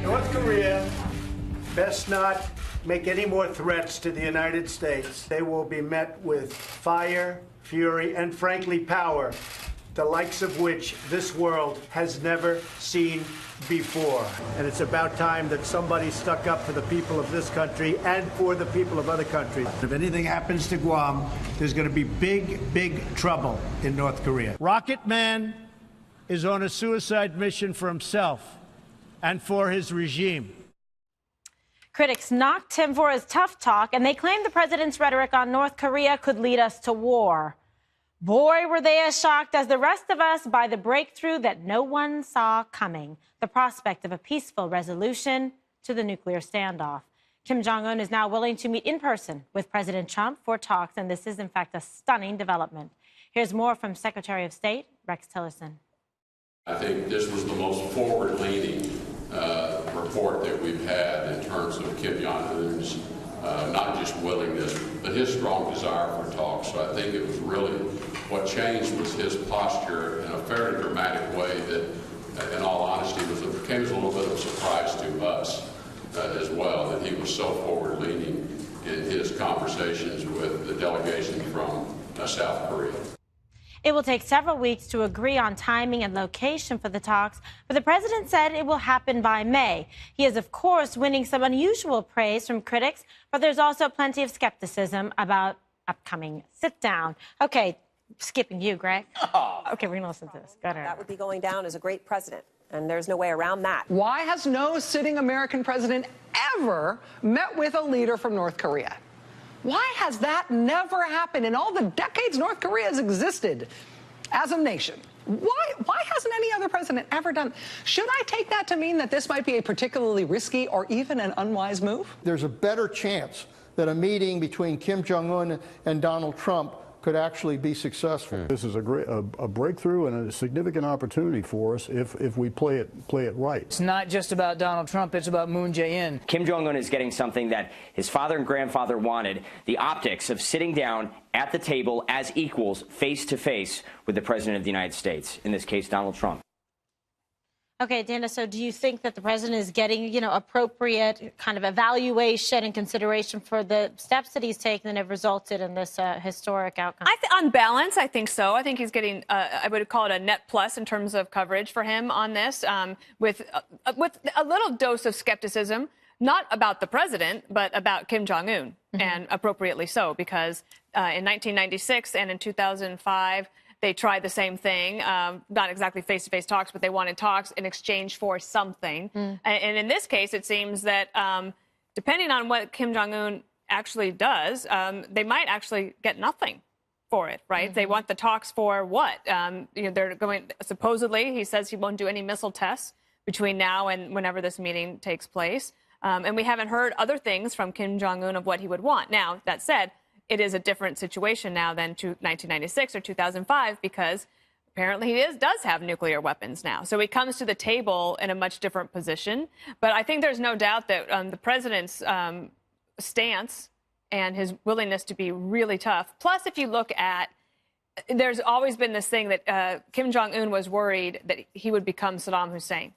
North Korea best not make any more threats to the United States. They will be met with fire, fury, and frankly, power, the likes of which this world has never seen before. And it's about time that somebody stuck up for the people of this country and for the people of other countries. If anything happens to Guam, there's going to be big, big trouble in North Korea. Rocket Man is on a suicide mission for himself and for his regime. Critics knocked him for his tough talk, and they claim the president's rhetoric on North Korea could lead us to war. Boy, were they as shocked as the rest of us by the breakthrough that no one saw coming, the prospect of a peaceful resolution to the nuclear standoff. Kim Jong-un is now willing to meet in person with President Trump for talks, and this is, in fact, a stunning development. Here's more from Secretary of State Rex Tillerson. I think this was the most forward-leaning report that we've had in terms of Kim Jong-un's not just willingness, but his strong desire for talks. So I think it was really what changed was his posture in a fairly dramatic way that, in all honesty, came as a little bit of a surprise to us as well, that he was so forward-leaning in his conversations with the delegation from South Korea. It will take several weeks to agree on timing and location for the talks, but the president said it will happen by May. He is, of course, winning some unusual praise from critics, but there's also plenty of skepticism about upcoming sit-down. Okay, skipping you, Greg. Okay, we're going to listen to this. Go ahead. That would be going down as a great president, and there's no way around that. Why has no sitting American president ever met with a leader from North Korea? Why has that never happened in all the decades North Korea has existed as a nation? Why hasn't any other president ever done? Should I take that to mean that this might be a particularly risky or even an unwise move? There's a better chance that a meeting between Kim Jong-un and Donald Trump could actually be successful. This is a breakthrough and a significant opportunity for us if we play it right. It's not just about Donald Trump, it's about Moon Jae-in. Kim Jong-un is getting something that his father and grandfather wanted, the optics of sitting down at the table as equals, face to face with the President of the United States, in this case, Donald Trump. Okay, Dana, so do you think that the president is getting, appropriate kind of evaluation and consideration for the steps that he's taken that have resulted in this historic outcome? On balance, I think so. I think he's getting, I would call it a net plus in terms of coverage for him on this, with a little dose of skepticism, not about the president, but about Kim Jong-un, and appropriately so, because in 1996 and in 2005, they tried the same thing, not exactly face-to-face talks, but they wanted talks in exchange for something. And in this case, it seems that depending on what Kim Jong-un actually does, they might actually get nothing for it, right? They want the talks for what? They're going, supposedly, he says he won't do any missile tests between now and whenever this meeting takes place. And we haven't heard other things from Kim Jong-un of what he would want. Now, that said, it is a different situation now than 1996 or 2005 because apparently he does have nuclear weapons now. So he comes to the table in a much different position. But I think there's no doubt that the president's stance and his willingness to be really tough. Plus, if you look at, there's always been this thing that Kim Jong-un was worried that he would become Saddam Hussein.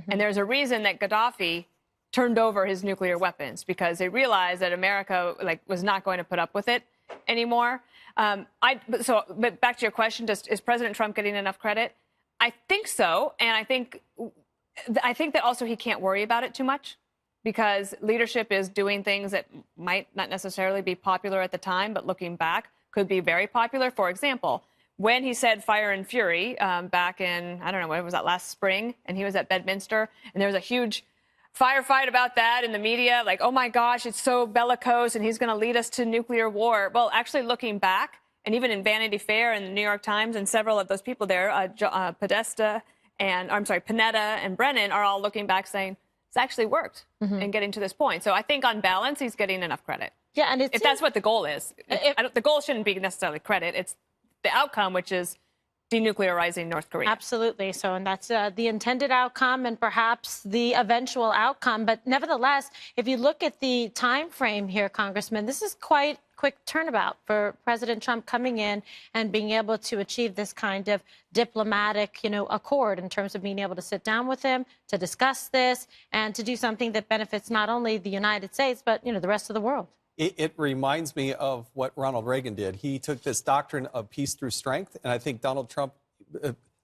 And there's a reason that Gaddafi turned over his nuclear weapons because they realized that America was not going to put up with it anymore. But back to your question, is President Trump getting enough credit? I think so, and I think that also he can't worry about it too much because leadership is doing things that might not necessarily be popular at the time, but looking back could be very popular. For example, when he said fire and fury back in, I don't know, when was that, last spring, and he was at Bedminster, and there was a huge firefight about that in the media, like, oh my gosh, it's so bellicose and he's going to lead us to nuclear war. Well, actually looking back, and even in Vanity Fair and the New York Times and several of those people there, Panetta and Brennan are all looking back saying, it's actually worked in getting to this point. So I think on balance, he's getting enough credit. Yeah, and if that's what the goal is. The goal shouldn't be necessarily credit. It's the outcome, which is denuclearizing North Korea. Absolutely. So, and that's the intended outcome and perhaps the eventual outcome. But nevertheless, if you look at the time frame here, Congressman, this is quite quick turnabout for President Trump coming in and being able to achieve this kind of diplomatic, accord in terms of being able to sit down with him, to discuss this, and to do something that benefits not only the United States, but, the rest of the world. It reminds me of what Ronald Reagan did. He took this doctrine of peace through strength, and I think Donald Trump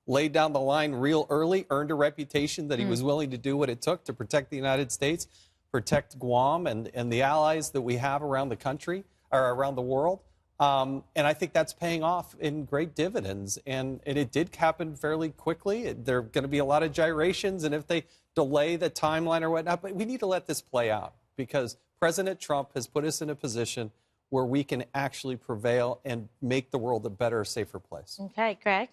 laid down the line real early, earned a reputation that he was willing to do what it took to protect the United States, protect Guam and the allies that we have around the country, or around the world. And I think that's paying off in great dividends. And it did happen fairly quickly. There are going to be a lot of gyrations, and if they delay the timeline or whatnot, but we need to let this play out, because President Trump has put us in a position where we can actually prevail and make the world a better, safer place. Okay, Greg?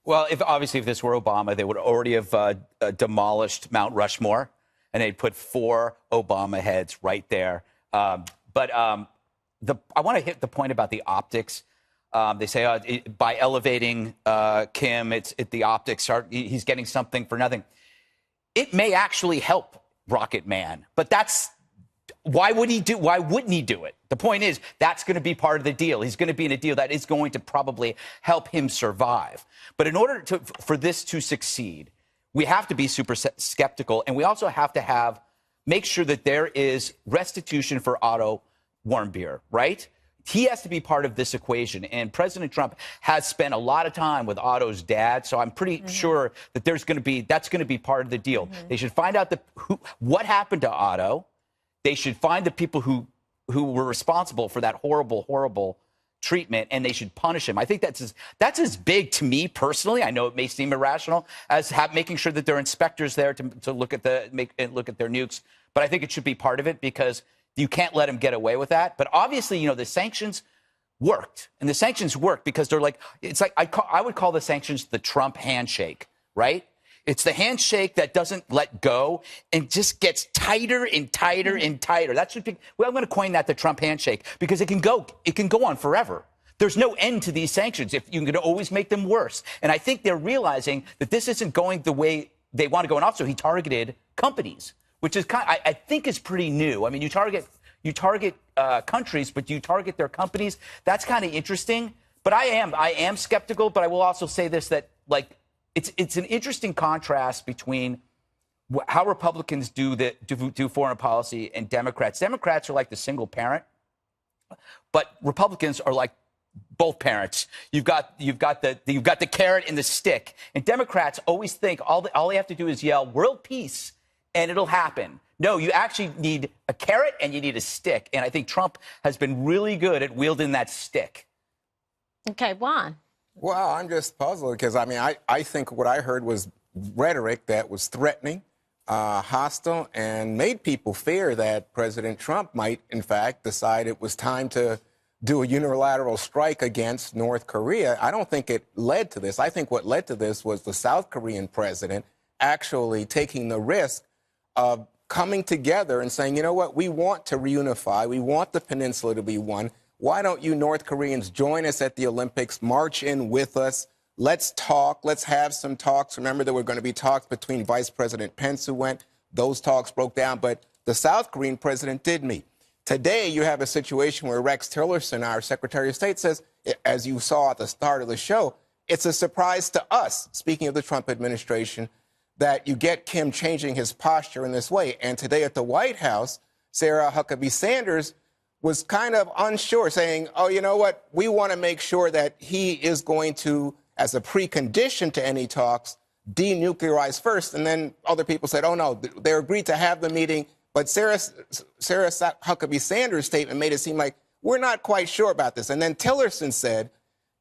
Well, obviously, if this were Obama, they would already have demolished Mount Rushmore, and they'd put 4 Obama heads right there. But I want to hit the point about the optics. They say by elevating Kim, the optics he's getting something for nothing. It may actually help Rocket Man, but why wouldn't he do it? The point is, that's going to be part of the deal. He's going to be in a deal that is going to probably help him survive. But in order for this to succeed, we have to be super skeptical, and we also have to make sure that there is restitution for Otto Warmbier, right? He has to be part of this equation, and President Trump has spent a lot of time with Otto's dad, so I'm pretty sure that that's going to be part of the deal. They should find out what happened to Otto. They should find the people who were responsible for that horrible, horrible treatment, and they should punish him. I think that's as big to me personally. I know it may seem irrational as making sure that there are inspectors there to look at their nukes, but I think it should be part of it, because you can't let him get away with that. But obviously, the sanctions worked, and the sanctions worked because they're I would call the sanctions the Trump handshake, right? It's the handshake that doesn't let go and just gets tighter and tighter and tighter. That should be, I'm going to coin that the Trump handshake, because it can go on forever. There's no end to these sanctions. If you can always make them worse. And I think they're realizing that this isn't going the way they want to go. And also, he targeted companies, which is I think is pretty new. I mean, you target countries, but you target their companies. That's kind of interesting. But I am skeptical. But I will also say this, that it's an interesting contrast between how Republicans do foreign policy and Democrats. Democrats are like the single parent, but Republicans are like both parents. You've got the carrot and the stick, and Democrats always think all they have to do is yell "world peace" and it'll happen. No, you actually need a carrot and you need a stick, and I think Trump has been really good at wielding that stick. Okay, Juan. Well, I'm just puzzled because, I think what I heard was rhetoric that was threatening, hostile, and made people fear that President Trump might, in fact, decide it was time to do a unilateral strike against North Korea. I don't think it led to this. I think what led to this was the South Korean president actually taking the risk of coming together and saying, you know what, we want to reunify. We want the peninsula to be one. Why don't you North Koreans join us at the Olympics, march in with us? Let's talk. Let's have some talks. Remember, there were going to be talks between Vice President Pence, who went. Those talks broke down, but the South Korean president did meet. Today, you have a situation where Rex Tillerson, our Secretary of State, says, as you saw at the start of the show, it's a surprise to us, speaking of the Trump administration, that you get Kim changing his posture in this way. And today at the White House, Sarah Huckabee Sanders was kind of unsure, saying, oh, you know what, we want to make sure that he is going to, as a precondition to any talks, denuclearize first. And then other people said, oh, no, they agreed to have the meeting. But Sarah Huckabee Sanders' statement made it seem like we're not quite sure about this. And then Tillerson said,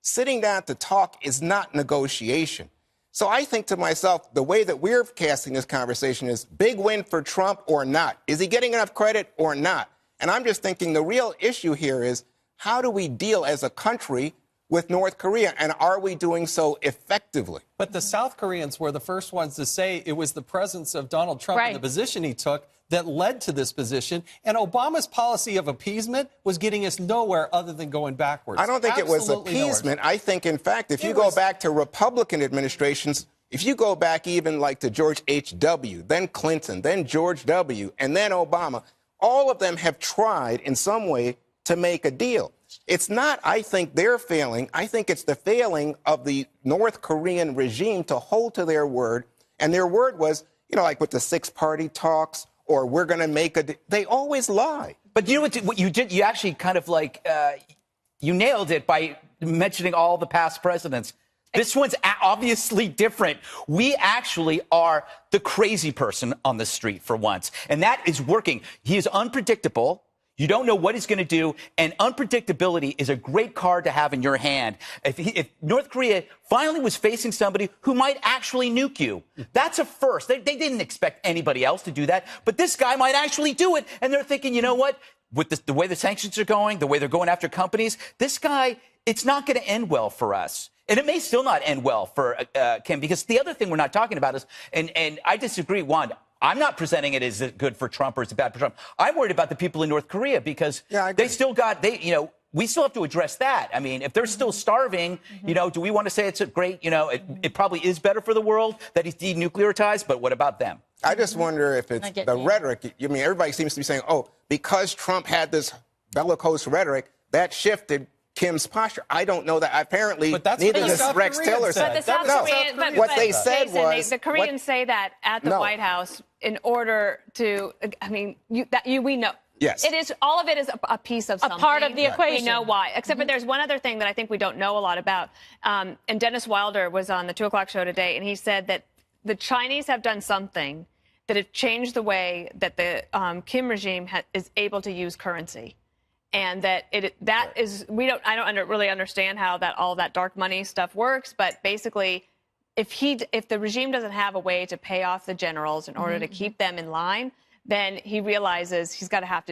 sitting down to talk is not negotiation. So I think to myself, the way that we're casting this conversation is big win for Trump or not. Is he getting enough credit or not? And I'm just thinking the real issue here is, how do we deal as a country with North Korea, and are we doing so effectively? But the South Koreans were the first ones to say it was the presence of Donald Trump and the position he took that led to this position. And Obama's policy of appeasement was getting us nowhere other than going backwards. I don't think it was appeasement. I think, in fact, if you go back to Republican administrations, if you go back even like to George H.W., then Clinton, then George W., and then Obama, all of them have tried in some way to make a deal. it's not, I think, their failing. I think it's the failing of the North Korean regime to hold to their word. And their word was, you know, like with the six-party talks, or we're going to make a... They always lie. But you know what you did? You actually kind of like, you nailed it by mentioning all the past presidents. This one's obviously different. We actually are the crazy person on the street for once. And that is working. He is unpredictable. You don't know what he's going to do. And unpredictability is a great card to have in your hand. If North Korea finally was facing somebody who might actually nuke you, that's a first. They didn't expect anybody else to do that. But this guy might actually do it. And they're thinking, you know what? With the way the sanctions are going, the way they're going after companies, this guy, it's not going to end well for us. And it may still not end well for Kim, because the other thing we're not talking about is, and I disagree, Wanda, I'm not presenting it as good for Trump or it's bad for Trump. I'm worried about the people in North Korea because they still got, we still have to address that. I mean, if they're still starving, do we want to say it's a great, it probably is better for the world that he's denuclearized, but what about them? I just wonder if it's the rhetoric. I mean, everybody seems to be saying, oh, because Trump had this bellicose rhetoric, that shifted Kim's posture. I don't know that. Apparently, neither does Rex Tillerson. But the South Korean, what they said Jason, was the Koreans say that at the White House in order to. I mean, we know. Yes. It is. All of it is a piece of something. A part of the equation. We know why. Except for there's one other thing that I think we don't know a lot about. And Dennis Wilder was on the 2 o'clock show today, and he said that the Chinese have done something that have changed the way that the Kim regime is able to use currency. And that I don't really understand how all that dark money stuff works, but basically, if the regime doesn't have a way to pay off the generals in order to keep them in line, then he realizes he's going to have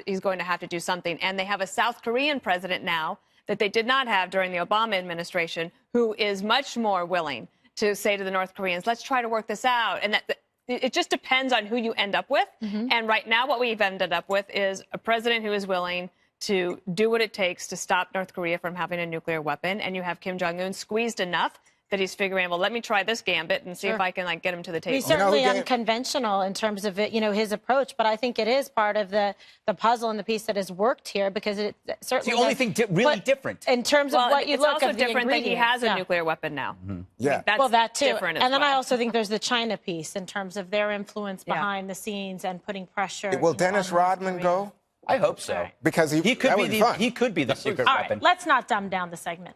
to do something. And they have a South Korean president now that they did not have during the Obama administration, who is much more willing to say to the North Koreans, let's try to work this out. And that it just depends on who you end up with. And right now, what we've ended up with is a president who is willing to do what it takes to stop North Korea from having a nuclear weapon. And you have Kim Jong-un squeezed enough that he's figuring, well, let me try this gambit and see if I can get him to the table. He's certainly unconventional in terms of his approach, but I think it is part of the puzzle and the piece that has worked here, because it certainly it's the only thing really different in terms of what you look at. It's also different that he has a nuclear weapon now. That's that too. Different And then I also think there's the China piece in terms of their influence behind the scenes and putting pressure. Will Dennis Rodman go? I hope so. Because he could be the secret All weapon. right, let's not dumb down the segment.